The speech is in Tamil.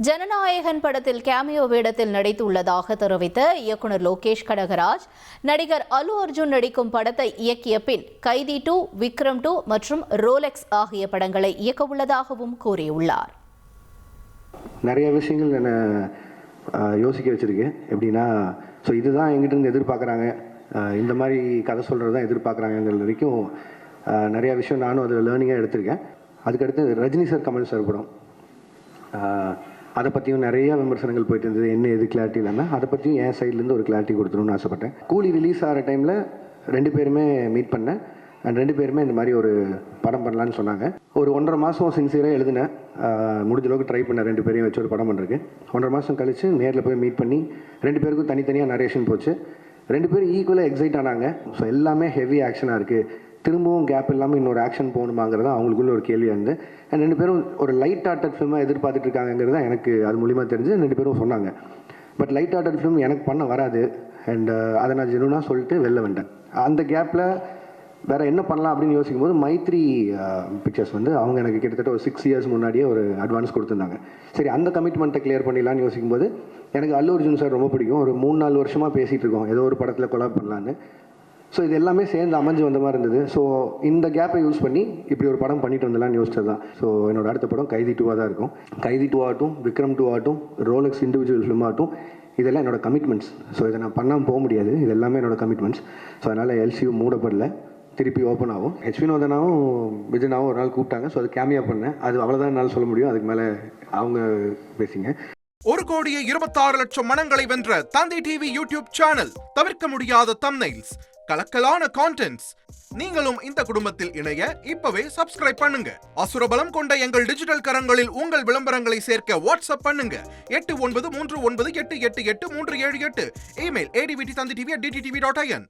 ஜனநாயகன் படத்தில் கேமியோ வேடத்தில் நடித்துள்ளதாக தெரிவித்த இயக்குனர் லோகேஷ் கனகராஜ், நடிகர் அல்லு அர்ஜுன் நடிக்கும் படத்தை இயக்கிய பின் கைதி 2, விக்ரம் 2 மற்றும் ரோலெக்ஸ் ஆகிய படங்களை இயக்க உள்ளதாகவும் கூறியுள்ளார். நிறைய விஷயங்கள் என்னை யோசிக்க வச்சிருக்கு. எப்படின்னா, இதுதான் எங்கிட்ட இருந்து எதிர்பார்க்குறாங்க, இந்த மாதிரி கதை சொல்கிறது தான் எதிர்பார்க்குறாங்கிறது வரைக்கும் நிறையா விஷயம் நானும் அதில் லேர்னிங்காக எடுத்திருக்கேன். அதுக்கடுத்து ரஜினி சார், கமல் சார் படம், அதை பற்றியும் நிறைய விமர்சனங்கள் போயிட்டு இருந்தது. என்ன எது கிளாரிட்டி இல்லாமல் அதை பற்றியும் என் சைட்லேருந்து ஒரு கிளாரிட்டி கொடுத்துணும்னு ஆசைப்பட்டேன். கூலி ரிலீஸ் ஆகிற டைமில் 2 பேருமே மீட் பண்ணேன். அண்ட் 2 பேருமே இந்த மாதிரி ஒரு படம் பண்ணலான்னு சொன்னாங்க. ஒரு 1.5 மாதம் சின்சியராக எழுதினேன். முடிஞ்ச அளவுக்கு ட்ரை பண்ணேன் 2 பேரையும் வச்சு ஒரு படம் பண்ணுறதுக்கு. 1.5 மாதம் கழித்து நேரில் போய் மீட் பண்ணி 2 பேருக்கும் தனித்தனியாக நரேஷன் போச்சு. 2 பேரும் ஈக்குவலாக எக்ஸைட் ஆனாங்க. எல்லாமே ஹெவி ஆக்ஷனாக இருக்குது, திரும்பவும் கேப் இல்லாமல் இன்னொரு ஆக்ஷன் போகணுமாங்கிறது அவங்களுக்குள்ள ஒரு கேள்வியாக இருந்து, அண்ட் 2 பேரும் ஒரு லைட் ஆர்டட் ஃபிலிமாக எதிர்பார்த்துட்டு இருக்காங்கிறது தான் எனக்கு அது மூலிமா தெரிஞ்சு 2 பேரும் சொன்னாங்க. பட் லைட் ஆர்டட் ஃபிலிம் எனக்கு பண்ண வராது. அண்ட் அதை நான் ஜெனுவனாக சொல்லிட்டு வெளில வந்துட்டேன். அந்த கேப்பில் வேறு என்ன பண்ணலாம் அப்படின்னு யோசிக்கும் போது மைத்ரி பிக்சர்ஸ் அவங்க எனக்கு கிட்டத்தட்ட ஒரு 6 இயர்ஸ் முன்னாடியே ஒரு அட்வான்ஸ் கொடுத்துருந்தாங்க. சரி, அந்த கமிட்மெண்ட்டை கிளியர் பண்ணிடலான்னு யோசிக்கும் போது எனக்கு அல்லு அர்ஜுன் சார் ரொம்ப பிடிக்கும். ஒரு 3-4 வருஷமாக பேசிகிட்டு இருக்கோம் ஏதோ ஒரு படத்தில் கொலாப் பண்ணலான்னு. இது எல்லாமே சேர்ந்து அமைஞ்சு வந்த மாதிரி இருந்தது. இந்த கேப்பை யூஸ் பண்ணி இப்படி ஒரு படம் பண்ணிட்டு வந்துடலான்னு யோசிச்சது தான். என்னோட அடுத்த படம் கைதி 2 தான் இருக்கும். கைதி 2 ஆகட்டும், விக்ரம் 2 ஆகட்டும், ரோலெக்ஸ் இண்டிவிஜுவல் ஃபிலிம் ஆகட்டும், இதெல்லாம் என்னோட கமிட்மெண்ட்ஸ். இதை நான் பண்ணாமல் போக முடியாது. இது எல்லாமே என்னோட கமிட்மெண்ட்ஸ். அதனால் எல்சியூ மூடப்படல, திருப்பி ஓப்பன் ஆகும். ஹெச் வினோதனாவும் விஜயனாவும் ஒரு நாள் கூப்பிட்டாங்க. அது கேமியா பண்ணேன். அது அவ்வளோதான் என்னால் சொல்ல முடியும். அதுக்கு மேலே அவங்க பேசிங்க. 1,26,00,000 மனங்களை வென்ற தந்தி டிவி யூடியூப் சேனல். தவிர்க்க முடியாத தம்ப்நெயில்ஸ், கலக்கலான கான்டென்ட்ஸ். நீங்களும் இந்த குடும்பத்தில் இணைய இப்பவே சப்ஸ்கிரைப் பண்ணுங்க. அசுரபலம் கொண்ட எங்கள் டிஜிட்டல் கரங்களில் உங்கள் விளம்பரங்களை சேர்க்க வாட்ஸ்அப் பண்ணுங்க. 8939888378. Email advttv@dttv.in.